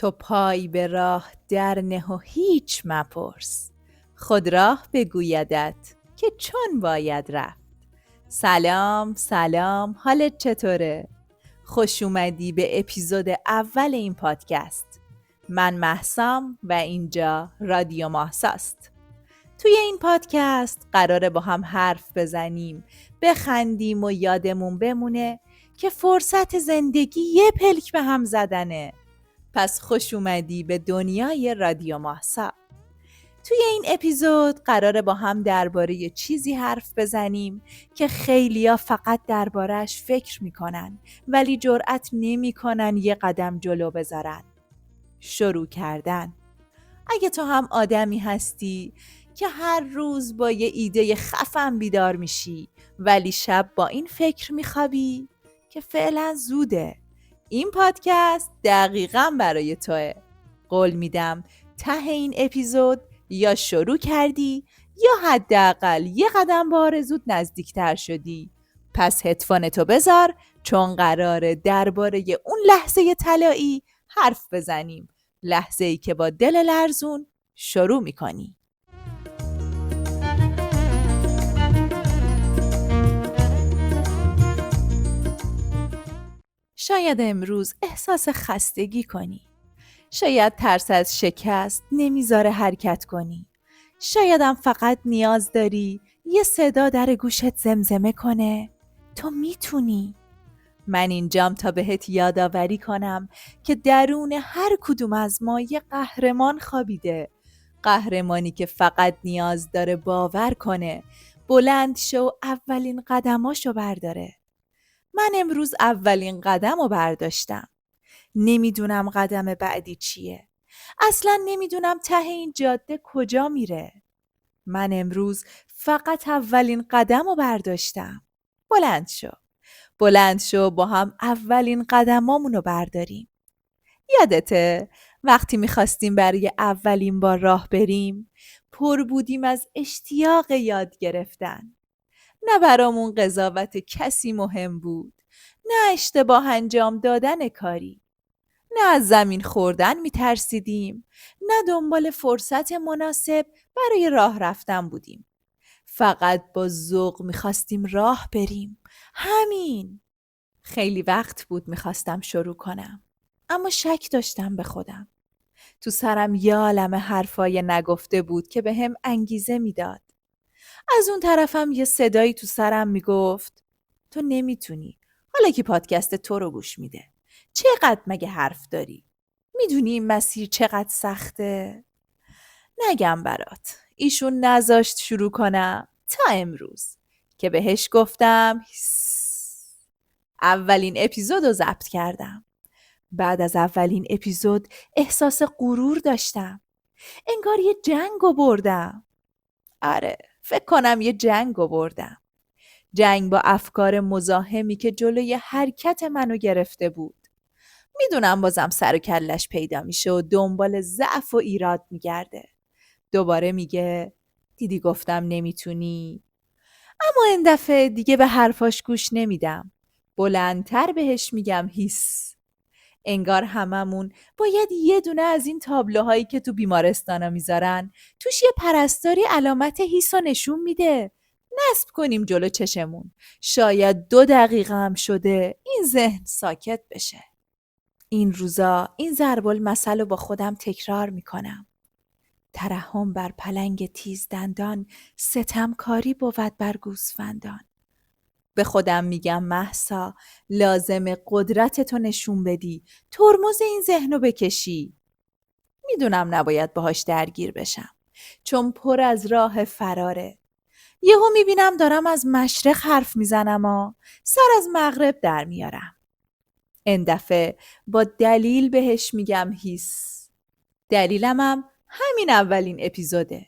تو پای به راه در نه و هیچ مپرس، خود راه بگویدت که چون باید رفت. سلام سلام، حالت چطوره؟ خوش اومدی به اپیزود اول این پادکست. من مهسام و اینجا رادیو ماهساست. توی این پادکست قراره با هم حرف بزنیم، بخندیم و یادمون بمونه که فرصت زندگی یه پلک به هم زدنه. پس خوش اومدی به دنیای رادیو ماهسا. توی این اپیزود قراره با هم درباره چیزی حرف بزنیم که خیلیا فقط درباره‌اش فکر میکنن ولی جرأت نمیکنن یه قدم جلو بذارن. شروع کردن. اگه تو هم آدمی هستی که هر روز با یه ایده خفن بیدار میشی ولی شب با این فکر میخوابی که فعلا زوده، این پادکست دقیقاً برای توه. قول میدم ته این اپیزود یا شروع کردی یا حداقل یه قدم به آرزوت نزدیکتر شدی. پس هدفونتو بذار، چون قراره درباره اون لحظه طلایی حرف بزنیم، لحظه‌ای که با دل لرزون شروع میکنی. شاید امروز احساس خستگی کنی. شاید ترس از شکست نمیذاره حرکت کنی. شایدم فقط نیاز داری یه صدا در گوشت زمزمه کنه تو میتونی. من اینجام تا بهت یادآوری کنم که درون هر کدوم از ما یه قهرمان خوابیده. قهرمانی که فقط نیاز داره باور کنه، بلند شه و اولین قدماشو برداره. من امروز اولین قدمو برداشتم. نمیدونم قدم بعدی چیه. اصلا نمیدونم ته این جاده کجا میره. من امروز فقط اولین قدمو برداشتم. بلند شو با هم اولین قدمامونو برداریم. یادته وقتی میخواستیم برای اولین بار راه بریم، پر بودیم از اشتیاق یاد گرفتن. نه برامون قضاوت کسی مهم بود، نه اشتباه انجام دادن کاری، نه از زمین خوردن میترسیدیم، نه دنبال فرصت مناسب برای راه رفتن بودیم. فقط با ذوق میخواستیم راه بریم. همین. خیلی وقت بود میخواستم شروع کنم، اما شک داشتم به خودم. تو سرم یه عالمه حرفای نگفته بود که به هم انگیزه میداد. از اون طرفم یه صدایی تو سرم میگفت تو نمیتونی، حالا که پادکست تو رو گوش میده. چقدر مگه حرف داری؟ میدونی این مسیر چقدر سخته؟ نگم برات، ایشون نذاشت شروع کنم تا امروز که بهش گفتم اولین اپیزود رو ضبط کردم. بعد از اولین اپیزود احساس غرور داشتم. انگار یه جنگ رو بردم. آره، فکر کنم یه جنگ رو بردم. جنگ با افکار مزاحمی که جلوی حرکت منو گرفته بود. میدونم بازم سر و کلش پیدا میشه و دنبال ضعف و ایراد میگرده. دوباره میگه دیدی گفتم نمیتونی. اما این دفعه دیگه به حرفاش گوش نمیدم. بلندتر بهش میگم هیس. انگار هممون باید یه دونه از این تابلوهایی که تو بیمارستانا میذارن توش یه پرستاری علامت هیسو نشون میده نصب کنیم جلو چشمون. شاید 2 دقیقه هم شده این ذهن ساکت بشه. این روزا این ضرب المثل رو با خودم تکرار میکنم. ترحم بر پلنگ تیز دندان، ستمکاری بود بر گوسفندان. به خودم میگم مهسا، لازم قدرتتو نشون بدی، ترمز این ذهنو بکشی. میدونم نباید باهاش درگیر بشم، چون پر از راه فراره. یهو میبینم دارم از مشرق حرف میزنم سر از مغرب در میارم. این دفعه با دلیل بهش میگم هیس. دلیلمم همین اولین اپیزوده.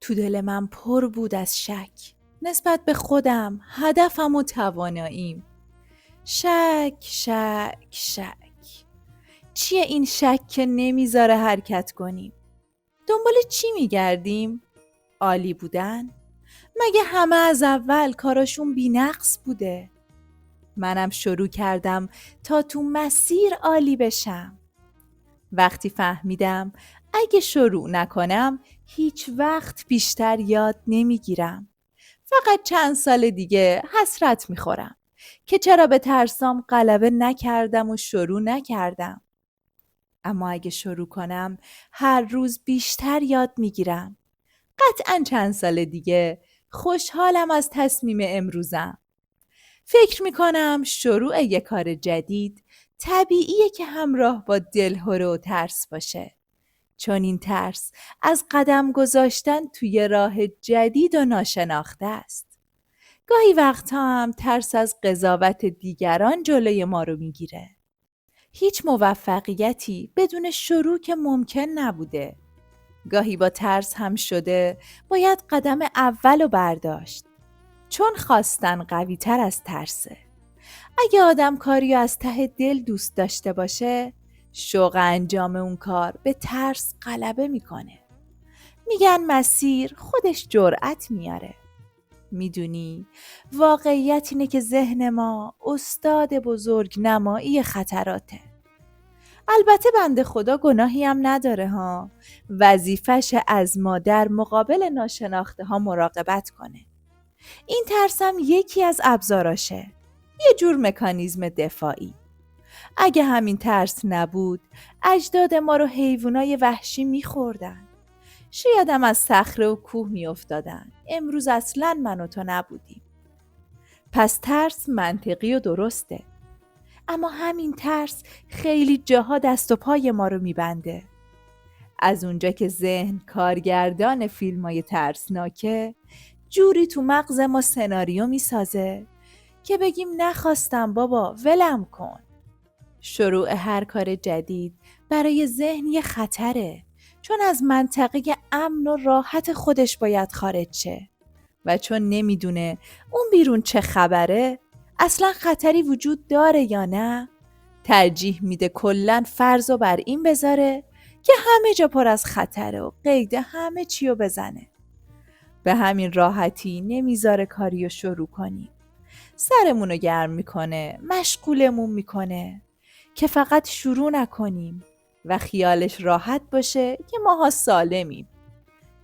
تو دل من پر بود از شک نسبت به خودم، هدفم و تواناییم. شک. چیه این شک که نمیذاره حرکت کنیم؟ دنبال چی میگردیم؟ عالی بودن؟ مگه همه از اول کاراشون بی‌نقص بوده؟ منم شروع کردم تا تو مسیر عالی بشم. وقتی فهمیدم اگه شروع نکنم هیچ وقت بیشتر یاد نمیگیرم. فقط چند سال دیگه حسرت میخورم که چرا به ترسام غلبه نکردم و شروع نکردم. اما اگه شروع کنم هر روز بیشتر یاد میگیرم. قطعاً چند سال دیگه خوشحالم از تصمیم امروزم. فکر میکنم شروع یک کار جدید طبیعیه که همراه با دلهره و ترس باشه. چون این ترس از قدم گذاشتن توی راه جدید و ناشناخته است. گاهی وقتا هم ترس از قضاوت دیگران جلوی ما رو میگیره. هیچ موفقیتی بدون شروع که ممکن نبوده. گاهی با ترس هم شده باید قدم اول رو برداشت. چون خواستن قوی تر از ترسه. اگه آدم کاری از ته دل دوست داشته باشه، شوق انجام اون کار به ترس غلبه میکنه. میگن مسیر خودش جرأت میاره. میدونی واقعیت اینه که ذهن ما استاد بزرگ نمایی خطراته. البته بنده خدا گناهی هم نداره ها. وظیفش از ما در مقابل ناشناخته ها مراقبت کنه. این ترس هم یکی از ابزاراشه. یه جور مکانیزم دفاعی. اگه همین ترس نبود، اجداد ما رو حیوانای وحشی میخوردن. شاید هم از صخره و کوه میافتادن. امروز اصلاً من و تو نبودیم. پس ترس منطقی و درسته. اما همین ترس خیلی جاها دست و پای ما رو میبنده. از اونجا که ذهن کارگردان فیلمای ترسناکه، جوری تو مغز ما سناریو میسازه که بگیم نخواستم بابا ولم کن. شروع هر کار جدید برای ذهن یه خطره. چون از منطقه امن و راحت خودش باید خارج شه و چون نمیدونه اون بیرون چه خبره، اصلا خطری وجود داره یا نه، ترجیح میده کلن فرضو بر این بذاره که همه جا پر از خطره و قید همه چیو بزنه. به همین راحتی نمیذاره کاریو شروع کنیم. سرمونو گرم میکنه، مشغولمون میکنه که فقط شروع نکنیم و خیالش راحت باشه که ماها سالمیم.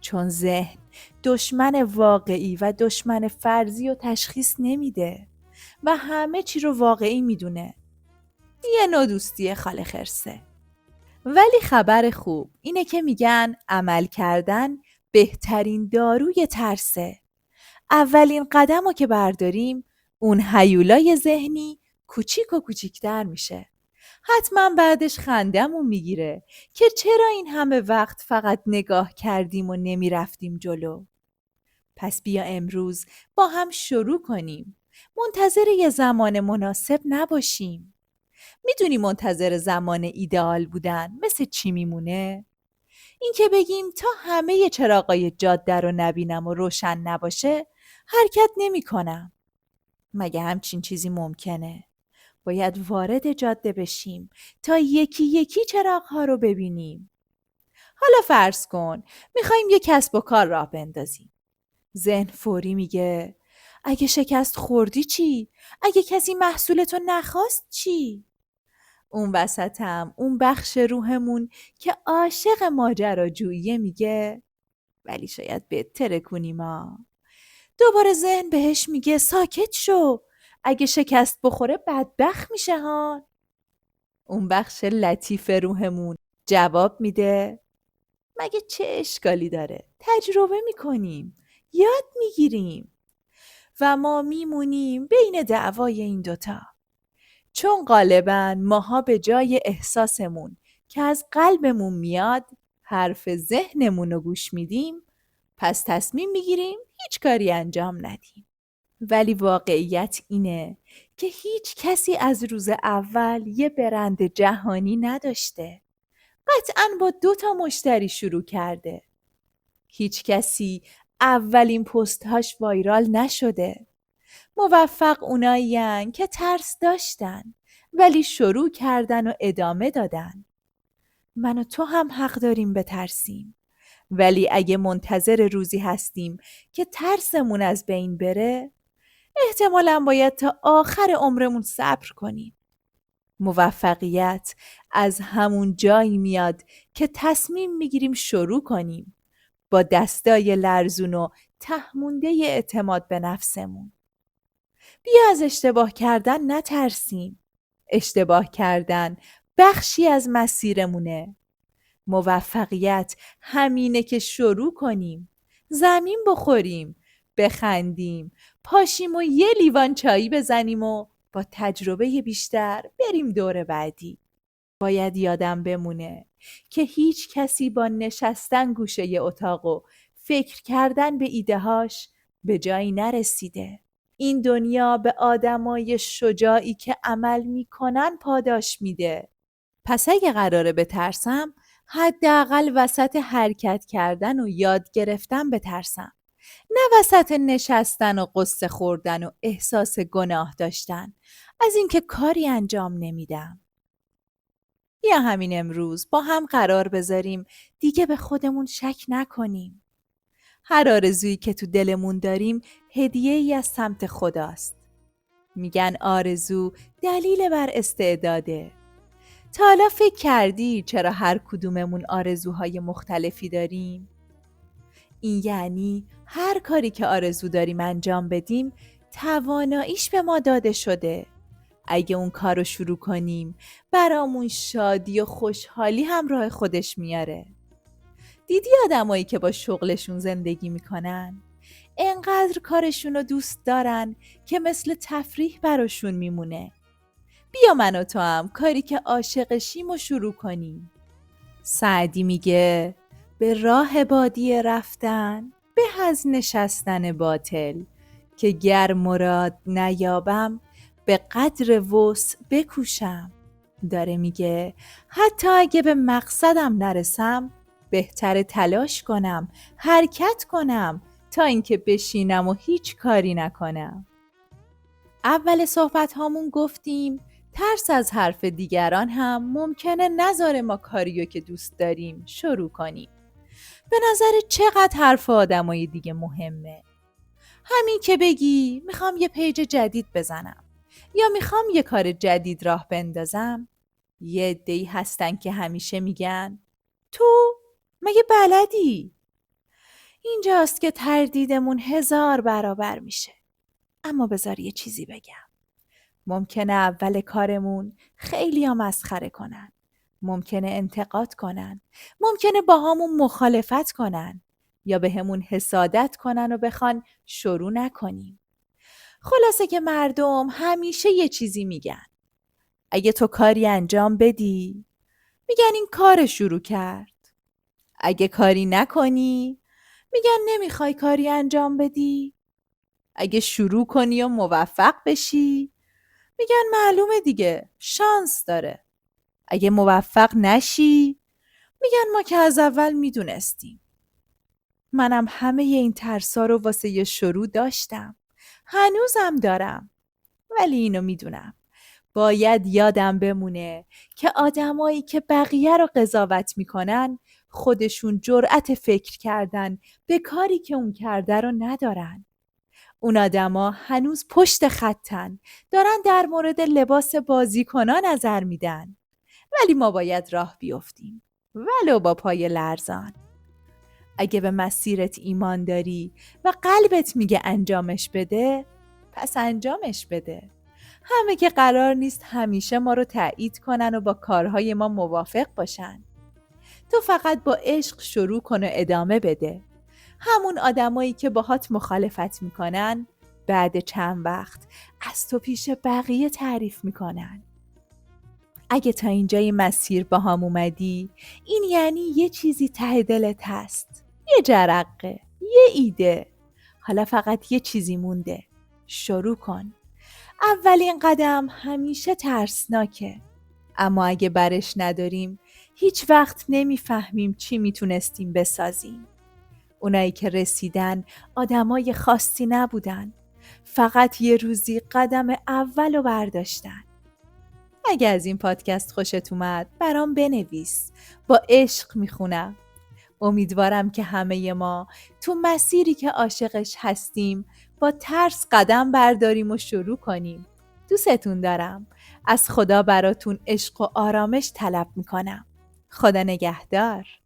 چون ذهن دشمن واقعی و دشمن فرضی رو تشخیص نمیده و همه چی رو واقعی میدونه. یه نوع دوستی خاله خرسه. ولی خبر خوب اینه که میگن عمل کردن بهترین داروی ترسه. اولین قدم رو که برداریم، اون هیولای ذهنی کوچیک و کوچیکتر میشه. حتما بعدش خندمون میگیره که چرا این همه وقت فقط نگاه کردیم و نمیرفتیم جلو. پس بیا امروز با هم شروع کنیم. منتظر یه زمان مناسب نباشیم. میدونی منتظر زمان ایدئال بودن مثل چی میمونه؟ این که بگیم تا همه چراغای جاده رو نبینم و روشن نباشه حرکت نمی کنم. مگه همچین چیزی ممکنه؟ باید وارد جاده بشیم تا یکی یکی چراغ‌ها رو ببینیم. حالا فرض کن میخوایم یه کسب و کار راه بندازیم. ذهن فوری میگه اگه شکست خوردی چی؟ اگه کسی محصولتو نخواست چی؟ اون وسطم اون بخش روحمون که عاشق ماجراجوییه میگه ولی شاید بهتره کنی ما. دوباره ذهن بهش میگه ساکت شو، اگه شکست بخوره بدبخت میشه ها. اون بخش لطیف روحمون جواب میده مگه چه اشکالی داره؟ تجربه میکنیم، یاد میگیریم. و ما میمونیم بین دعوای این دوتا. چون غالباً ماها به جای احساسمون که از قلبمون میاد حرف ذهنمون رو گوش میدیم، پس تصمیم میگیریم هیچ کاری انجام ندیم. ولی واقعیت اینه که هیچ کسی از روز اول یه برند جهانی نداشته. قطعاً با 2 مشتری شروع کرده. هیچ کسی اولین پست‌هاش وایرال نشده. موفق اونایین که ترس داشتن ولی شروع کردن و ادامه دادن. من و تو هم حق داریم بترسیم. ولی اگه منتظر روزی هستیم که ترسمون از بین بره، احتمالاً باید تا آخر عمرمون صبر کنیم. موفقیت از همون جایی میاد که تصمیم میگیریم شروع کنیم با دستای لرزون و تهمونده اعتماد به نفسمون. بیا از اشتباه کردن نترسیم. اشتباه کردن بخشی از مسیرمونه. موفقیت همینه که شروع کنیم، زمین بخوریم، بخندیم، پاشیم و یه لیوان چایی بزنیم و با تجربه بیشتر بریم دور بعدی. باید یادم بمونه که هیچ کسی با نشستن گوشه اتاق و فکر کردن به ایده‌هاش به جایی نرسیده. این دنیا به آدمای شجاعی که عمل میکنن پاداش میده. پس اگه قراره بترسم، حداقل وسط حرکت کردن و یاد گرفتن بترسم، نه وسط نشستن و قصه خوردن و احساس گناه داشتن از اینکه کاری انجام نمیدم. بیا همین امروز با هم قرار بذاریم دیگه به خودمون شک نکنیم. هر آرزویی که تو دلمون داریم هدیه‌ای از سمت خداست. میگن آرزو دلیل بر استعداده. تا حالا فکر کردی چرا هر کدوممون آرزوهای مختلفی داریم؟ این یعنی هر کاری که آرزو داریم انجام بدیم تواناییش به ما داده شده. اگه اون کار رو شروع کنیم برامون شادی و خوشحالی همراه خودش میاره. دیدی آدمایی که با شغلشون زندگی میکنن؟ انقدر کارشون رو دوست دارن که مثل تفریح براشون میمونه. بیا من و تو هم کاری که عاشقشیم و شروع کنیم. سعدی میگه به راه بادیه رفتن به از نشستن باطل، که گر مراد نیابم به قدر وسع بکوشم. داره میگه حتی اگه به مقصدم نرسم بهتر تلاش کنم، حرکت کنم تا اینکه بشینم و هیچ کاری نکنم. اول صحبت هامون گفتیم ترس از حرف دیگران هم ممکنه نذاره ما کاریو که دوست داریم شروع کنیم. به نظر چقدر حرف آدمای دیگه مهمه؟ همین که بگی میخوام یه پیج جدید بزنم یا میخوام یه کار جدید راه بندازم، یه عده‌ای هستن که همیشه میگن تو مگه بلدی؟ اینجاست که تردیدمون 1000 برابر میشه. اما بذار یه چیزی بگم. ممکنه اول کارمون خیلی ها مسخره کنن. ممکنه انتقاد کنن. ممکنه با همون مخالفت کنن. یا به همون حسادت کنن و بخوان شروع نکنیم. خلاصه که مردم همیشه یه چیزی میگن. اگه تو کاری انجام بدی، میگن این کار شروع کرد. اگه کاری نکنی، میگن نمیخوای کاری انجام بدی. اگه شروع کنی و موفق بشی، میگن معلومه دیگه شانس داره. اگه موفق نشی، میگن ما که از اول میدونستیم. منم همه این ترسا رو واسه یه شروع داشتم. هنوزم دارم. ولی اینو میدونم. باید یادم بمونه که آدمایی که بقیه رو قضاوت میکنن خودشون جرأت فکر کردن به کاری که اون کرده رو ندارن. اون آدما هنوز پشت خطن، دارن در مورد لباس بازیکنان نظر میدن. ولی ما باید راه بیفتیم، ولو با پای لرزان. اگه به مسیرت ایمان داری و قلبت میگه انجامش بده، پس انجامش بده. همه که قرار نیست همیشه ما رو تایید کنن و با کارهای ما موافق باشن. تو فقط با عشق شروع کن و ادامه بده. همون آدمایی که باهات مخالفت میکنن بعد چند وقت از تو پیش بقیه تعریف میکنن. اگه تا اینجای مسیر با هم اومدی، این یعنی یه چیزی ته دلت هست. یه جرقه، یه ایده. حالا فقط یه چیزی مونده. شروع کن. اولین قدم همیشه ترسناکه. اما اگه برش نداریم، هیچ وقت نمیفهمیم چی میتونستیم بسازیم. اونایی که رسیدن آدمای خاصی نبودن. فقط یه روزی قدم اول رو برداشتن. اگه از این پادکست خوشت اومد برام بنویس. با عشق میخونم. امیدوارم که همه ما تو مسیری که عاشقش هستیم با ترس قدم برداریم و شروع کنیم. دوستتون دارم. از خدا براتون عشق و آرامش طلب میکنم. خدا نگهدار.